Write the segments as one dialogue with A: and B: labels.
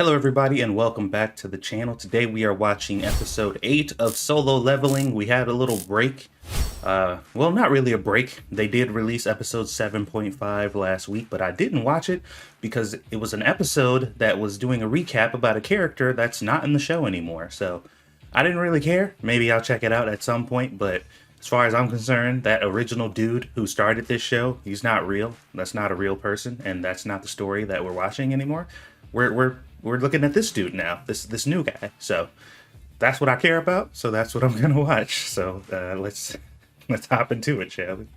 A: Hello everybody and welcome back to the channel. Today we are watching episode 8 of Solo Leveling. We had a little break. Well, not really a break. They did release episode 7.5 last week, but I didn't watch it because it was an episode that was doing a recap about a character that's not in the show anymore. So I didn't really care. Maybe I'll check it out at some point, but as far as I'm concerned, that original dude who started this show, he's not real. That's not a real person, and that's not the story that we're watching anymore. We're looking at this dude now, this new guy. So that's what I care about. So that's what I'm gonna watch. So let's hop into it, shall we?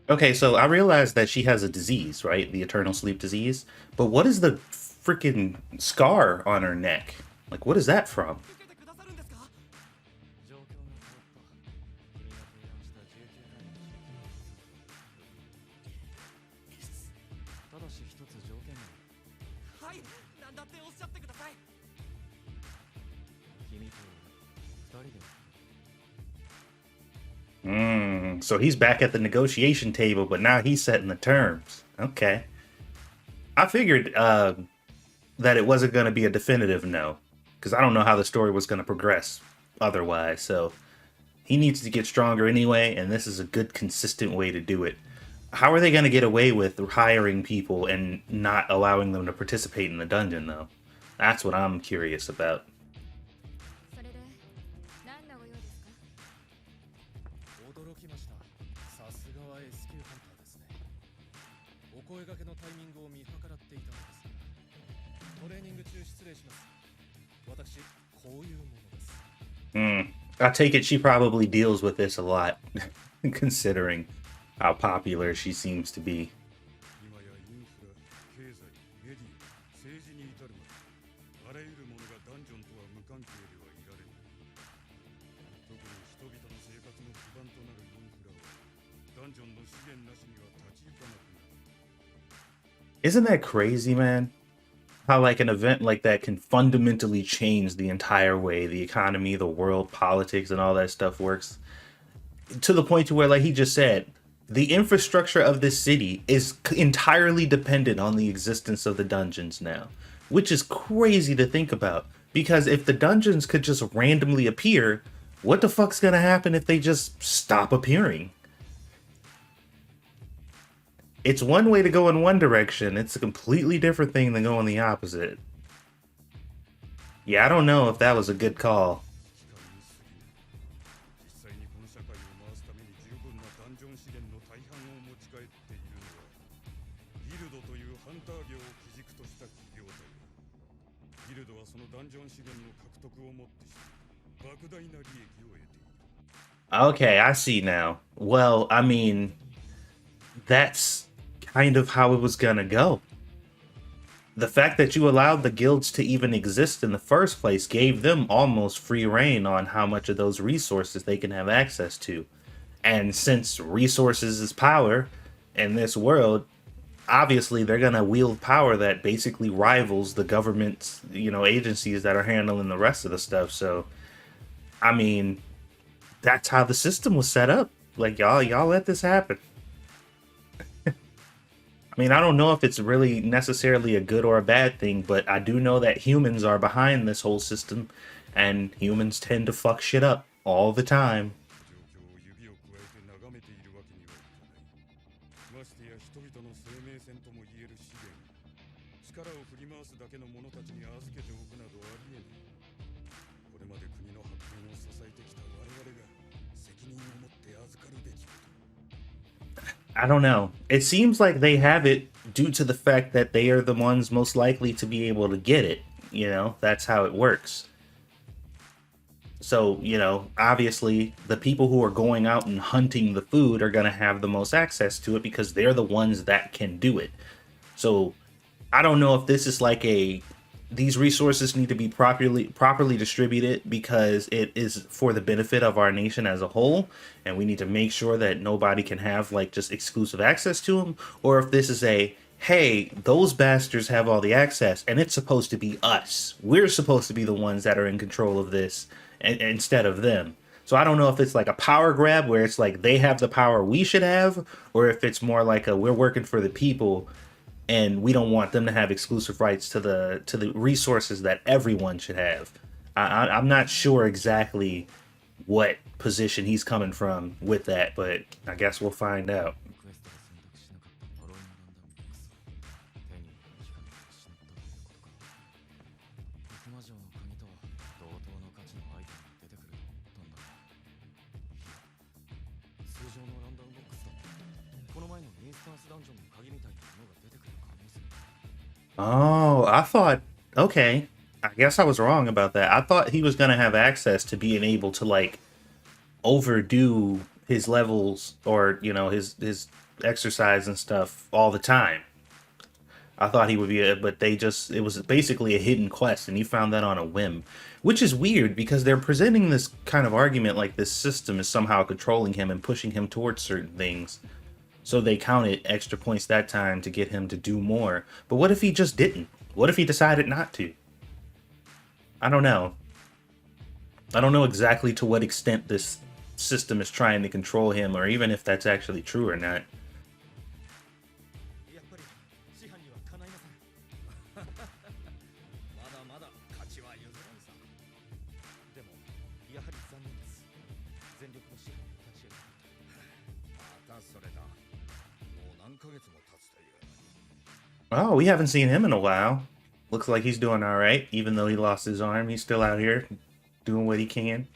A: Okay, so I realized that she has a disease, right? The eternal sleep disease. But what is the freaking scar on her neck? Like, what is that from? So he's back at the negotiation table, but now he's setting the terms. Okay. I figured that it wasn't going to be a definitive no, because I don't know how the story was going to progress otherwise. So he needs to get stronger anyway, and this is a good, consistent way to do it. How are they going to get away with hiring people and not allowing them to participate in the dungeon, though? That's what I'm curious about. I take it she probably deals with this a lot, considering how popular she seems to be. Isn't that crazy, man? How like an event like that can fundamentally change the entire way the economy, the world, politics, and all that stuff works. To the point to where, like he just said, the infrastructure of this city is entirely dependent on the existence of the dungeons now, which is crazy to think about. Because if the dungeons could just randomly appear, what the fuck's gonna happen if they just stop appearing? It's one way to go in one direction. It's a completely different thing than going the opposite. Yeah, I don't know if that was a good call. Okay, I see now. Well, I mean, that's kind of how it was gonna go. The fact that you allowed the guilds to even exist in the first place gave them almost free reign on how much of those resources they can have access to. And since resources is power in this world, obviously they're gonna wield power that basically rivals the government's, agencies that are handling the rest of the stuff. So, I mean, that's how the system was set up. Like y'all let this happen. I mean, I don't know if it's really necessarily a good or a bad thing, but I do know that humans are behind this whole system, and humans tend to fuck shit up all the time. I don't know. It seems like they have it due to the fact that they are the ones most likely to be able to get it. That's how it works. So, obviously the people who are going out and hunting the food are going to have the most access to it because they're the ones that can do it. So, I don't know if this is like a these resources need to be properly distributed because it is for the benefit of our nation as a whole, and we need to make sure that nobody can have like just exclusive access to them. Or if this is a, hey, those bastards have all the access and it's supposed to be us, we're supposed to be the ones that are in control of this instead of them. So I don't know if it's like a power grab where it's like they have the power we should have, or if it's more like a, we're working for the people and we don't want them to have exclusive rights to the resources that everyone should have. I'm not sure exactly what position he's coming from with that, but I guess we'll find out. Oh, I thought, okay. I guess I was wrong about that. I thought he was gonna have access to being able to like overdo his levels or his exercise and stuff all the time. I thought he would be but they just, it was basically a hidden quest and he found that on a whim, which is weird because they're presenting this kind of argument like this system is somehow controlling him and pushing him towards certain things. So they counted extra points that time to get him to do more. But what if he just didn't? What if he decided not to? I don't know. I don't know exactly to what extent this system is trying to control him, or even if that's actually true or not. Oh, we haven't seen him in a while. Looks like he's doing all right, even though he lost his arm. He's still out here doing what he can.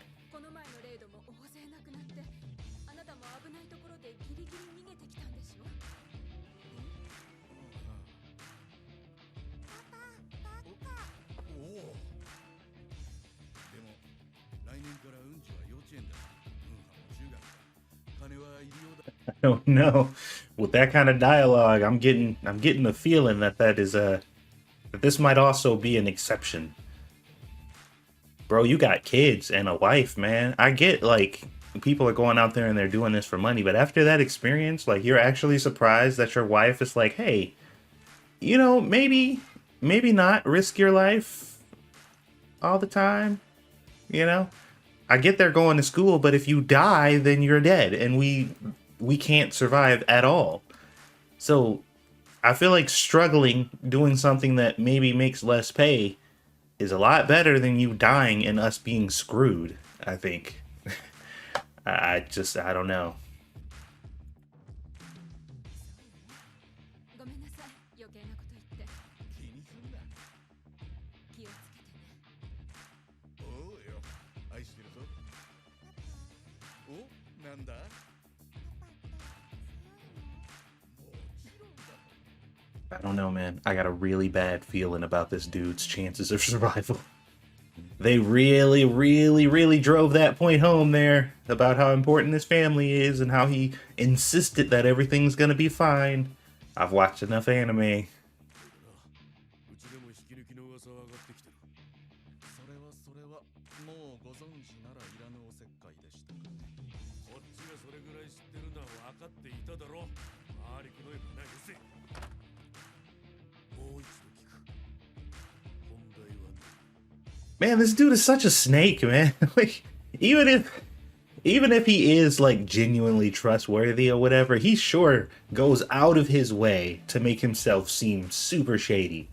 A: I don't know. With that kind of dialogue, I'm getting the feeling that that this might also be an exception. Bro, you got kids and a wife, man. I get like people are going out there and they're doing this for money, but after that experience, like you're actually surprised that your wife is like, "Hey, maybe not risk your life all the time, you know?" I get they're going to school, but if you die, then you're dead, and we can't survive at all. So I feel like struggling doing something that maybe makes less pay is a lot better than you dying and us being screwed, I think. I don't know. I don't know, man. I got a really bad feeling about this dude's chances of survival. They really, really, really drove that point home there about how important his family is and how he insisted that everything's gonna be fine. I've watched enough anime. Man, this dude is such a snake, man. Like, even if he is like genuinely trustworthy or whatever, he sure goes out of his way to make himself seem super shady.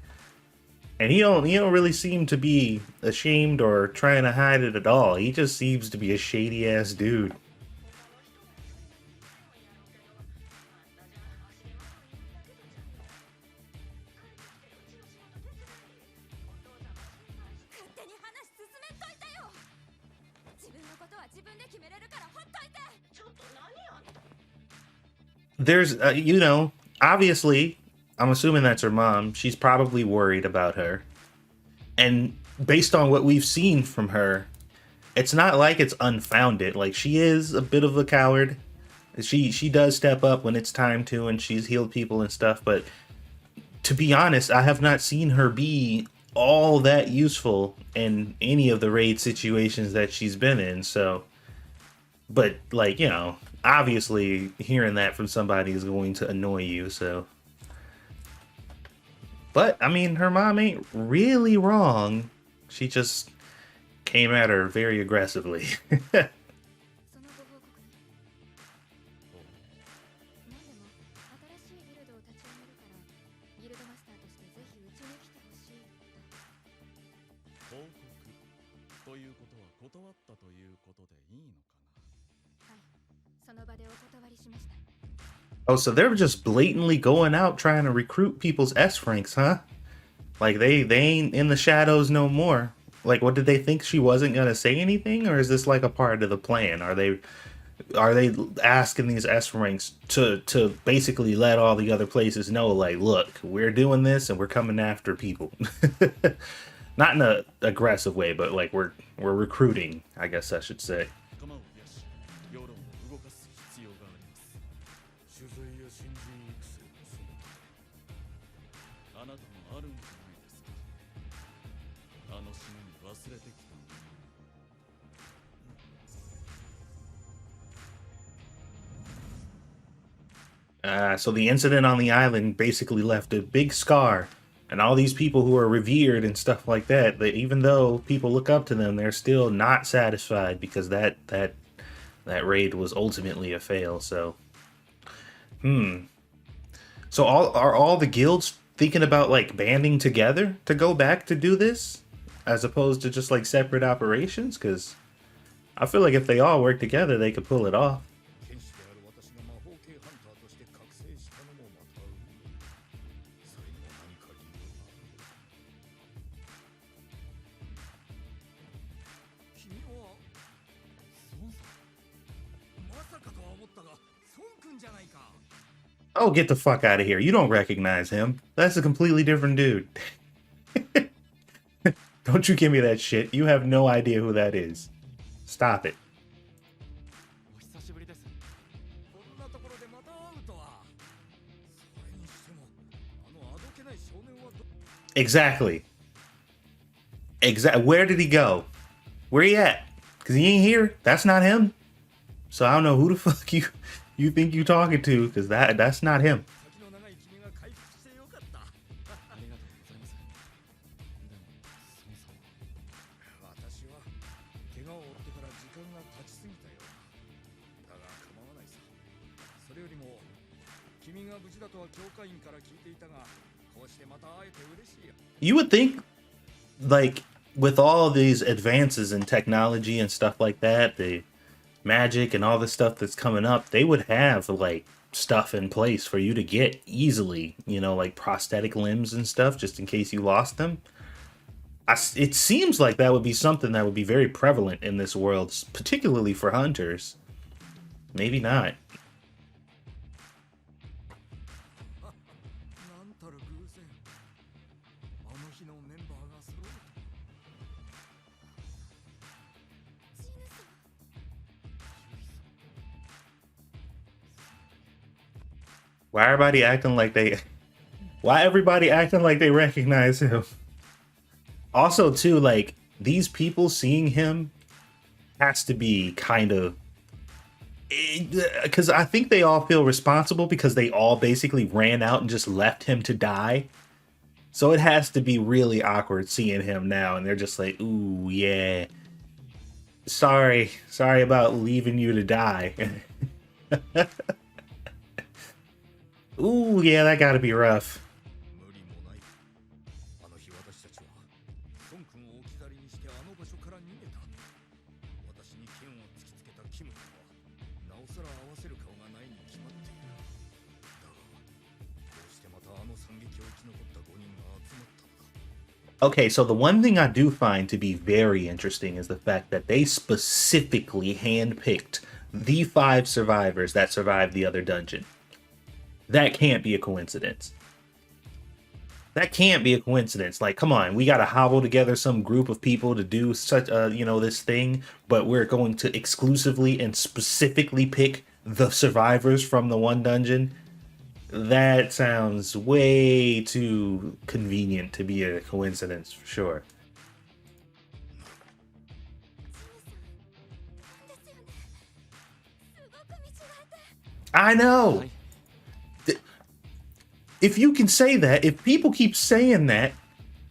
A: And he don't really seem to be ashamed or trying to hide it at all. He just seems to be a shady ass dude. There's, obviously, I'm assuming that's her mom. She's probably worried about her. And based on what we've seen from her, it's not like it's unfounded. Like, she is a bit of a coward. She does step up when it's time to, and she's healed people and stuff. But to be honest, I have not seen her be all that useful in any of the raid situations that she's been in. So, but like, you know, obviously hearing that from somebody is going to annoy you. So, but I mean, her mom ain't really wrong. She just came at her very aggressively.
B: そのご報告に何でも新しいギルドを立ち上げるからギルドマスターとしてぜひうちに来てほしいと。報告ということは断ったということでいいのかな。はい、その場でお断りしました。
A: Oh, so they're just blatantly going out trying to recruit people's S ranks, huh? Like they ain't in the shadows no more. Like, what did they think, she wasn't gonna say anything, or is this like a part of the plan? Are they asking these S ranks to basically let all the other places know, like, look, we're doing this and we're coming after people? Not in a aggressive way, but like we're recruiting, I guess I should say.
C: 仲間を増やし世論を動かす必要があります。取材や新人育成のそのためあなたもあるんじゃないですか。あの島に忘れてきたの。
A: So the incident on the island basically left a big scar, and all these people who are revered and stuff like that, even though people look up to them, they're still not satisfied because that raid was ultimately a fail. So, so are all the guilds thinking about like banding together to go back to do this, as opposed to just like separate operations? Because I feel like if they all work together, they could pull it off.
C: 剣士である私が魔法系ハンターとして覚醒したのもまたそれにも何か理由がある。君は孫さん。まさかとは思ったが孫君じゃないか。
A: Oh, get the fuck out of here. You don't recognize him. That's a completely different dude. Don't you give me that shit. You have no idea who that is. Stop it.
C: お久しぶりです。こんなところでまた会うとは。それにしてもあのあどけない少年はど。
A: Exactly. Where did he go? Where he at? Because he ain't here. That's not him. So I don't know who the fuck you think you talking to, because that's not him.
C: 先の長い君が回復してよかった。ありがとうございます。でも孫さんは。私は怪我を負ってから時間が経ちすぎたようだ。だが構わないさ。それよりも君が無事だとは教会員から聞いていたが、こうしてまた会えて嬉しいよ。
A: You would think, like, with all these advances in technology and stuff like that, the magic and all the stuff that's coming up, they would have like stuff in place for you to get easily, you know, like prosthetic limbs and stuff, just in case you lost them. It seems like that would be something that would be very prevalent in this world, particularly for hunters. Maybe not.
C: なんたる偶然。あの日のメンバーが揃うとは。
B: ジヌさん。
A: Why everybody acting like they why everybody acting like they recognize him? Also too, like, these people seeing him has to be kind of, because I think they all feel responsible because they all basically ran out and just left him to die. So it has to be really awkward seeing him now, and they're just like, ooh, yeah, sorry about leaving you to die. Ooh, yeah, that gotta be rough.
C: 無理もない。あの日私たちは孫君を置き去りにしてあの場所から逃げた。私に剣を突きつけたキムとはなおさら合わせる顔がないに決まっている。だがこうしてまたあの惨劇を生き残った5人が集まったのか。
A: Okay, so the one thing I do find to be very interesting is the fact that they specifically handpicked the 5 survivors that survived the other dungeon. That can't be a coincidence. That can't be a coincidence. Like, come on, we got to hobble together some group of people to do such a, you know, this thing, but we're going to exclusively and specifically pick the survivors from the one dungeon. That sounds way too convenient to be a coincidence for sure.
B: ジムさんですよね。すごく見違えて。
A: I know.
C: はい。
A: If you can say that, if people keep saying that,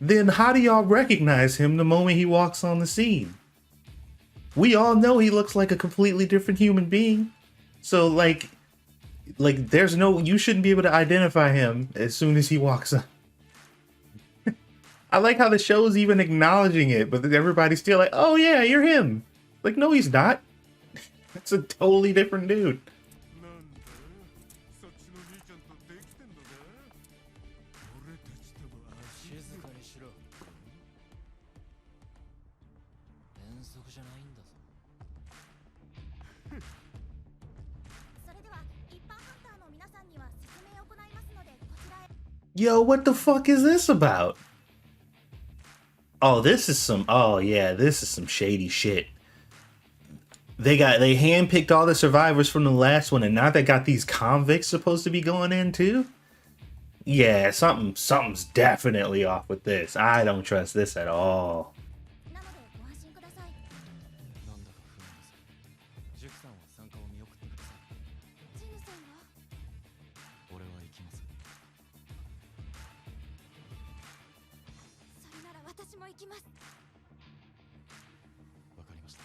A: then how do y'all recognize him the moment he walks on the scene? We all know he looks like a completely different human being. So like there's no, you shouldn't be able to identify him as soon as he walks up. I like how the show's even acknowledging it, but everybody's still like, oh yeah, you're him. Like, no, he's not. It's a totally different dude.
C: なんだそっちの兄ちゃんとできてんのか俺たちとも静かにしろ遠足じゃないんだぞ
B: それでは一般ハンターの皆さんには説明を行いますのでこちらへ。
A: Yo, what the fuck is this about? Oh, this is some, oh yeah, this is some shady shit. They handpicked all the survivors from the last one, and now they got these convicts supposed to be going in too? Yeah, something's definitely off with this. I don't trust this at all.
B: なのでご安心ください。
C: なんだか不安です塾さんは参加を見送ってください
B: ジムさんは
C: 俺は行きます
B: それなら私も行きます。
C: わかりました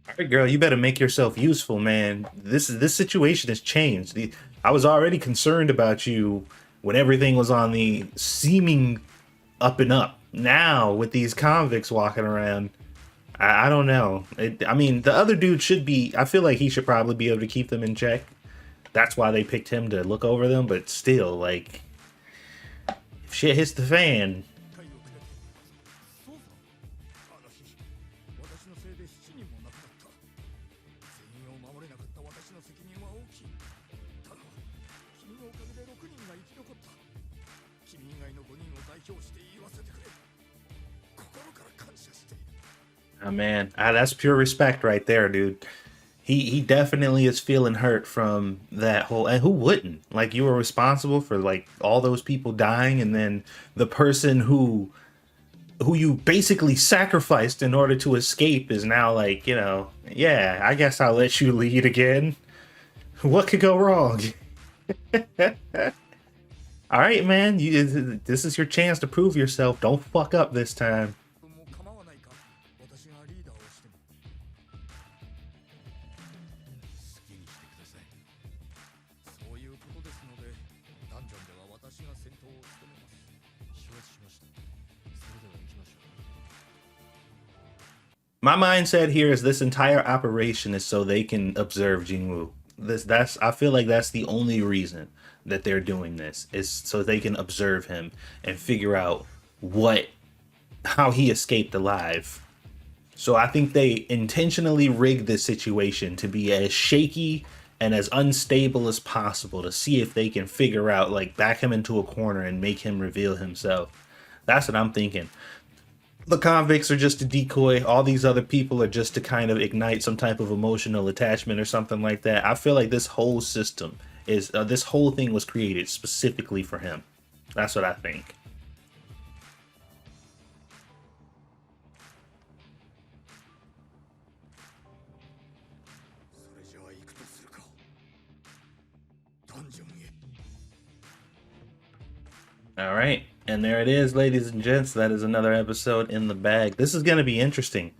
A: All right, girl, you better make yourself useful, man. This situation has changed. I was already concerned about you when everything was on the seeming up and up. Now, with these convicts walking around, I don't know. I mean, the other dude should be, I feel like he should probably be able to keep them in check. That's why they picked him to look over them, but still, like, if shit hits the fan,
C: 体をくれてそうさあの日私のせいで7人も亡くなった全員を守れなかった私の責任は大きいただ君のおかげで6人が生き残った君以外の5人を代表して言わせてくれ心から感謝している
A: oh man, that's pure respect right there, dude. He definitely is feeling hurt from that whole, and who wouldn't? Like, you were responsible for like all those people dying, and then the person who you basically sacrificed in order to escape is now like, you know, yeah, I guess I'll let you lead again. What could go wrong? All right, man, this is your chance to prove yourself. Don't fuck up this time.
C: もう構わないか私がリーダーをしても好きにしてくださいそういうことですのでダンジョンでは私が先頭を務めます承知しましたそれでは行きましょう
A: My mindset here is this entire operation is so they can observe Jinwoo. I feel like that's the only reason that they're doing this, is so they can observe him and figure out how he escaped alive. So I think they intentionally rigged this situation to be as shaky and as unstable as possible to see if they can figure out, like, back him into a corner and make him reveal himself. That's what I'm thinking. The convicts are just a decoy. All these other people are just to kind of ignite some type of emotional attachment or something like that. I feel like this whole system is, this whole thing was created specifically for him. That's what I think.
C: それじゃあ行くとするかダンジョンへ
A: All right. And there it is, ladies and gents. That is another episode in the bag. This is going to be interesting.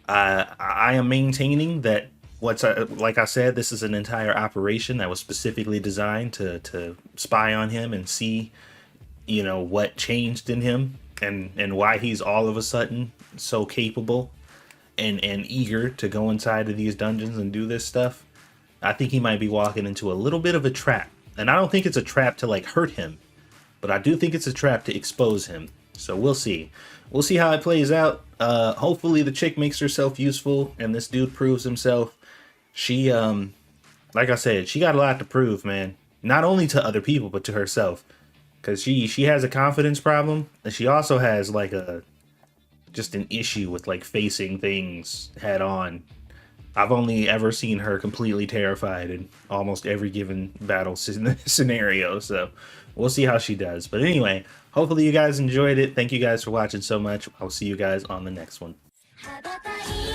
A: I am maintaining that like I said, this is an entire operation that was specifically designed to spy on him and see, you know, what changed in him and why he's all of a sudden so capable and eager to go inside of these dungeons and do this stuff. I think he might be walking into a little bit of a trap. And I don't think it's a trap to like hurt him, but I do think it's a trap to expose him. So we'll see. We'll see how it plays out. Hopefully the chick makes herself useful and this dude proves himself. She, like I said, she got a lot to prove, man. Not only to other people, but to herself. Because she has a confidence problem. And she also has like just an issue with like facing things head on. I've only ever seen her completely terrified in almost every given battle scenario, so we'll see how she does. But anyway, hopefully you guys enjoyed it. Thank you guys for watching so much. I'll see you guys on the next one.
D: 羽ばたい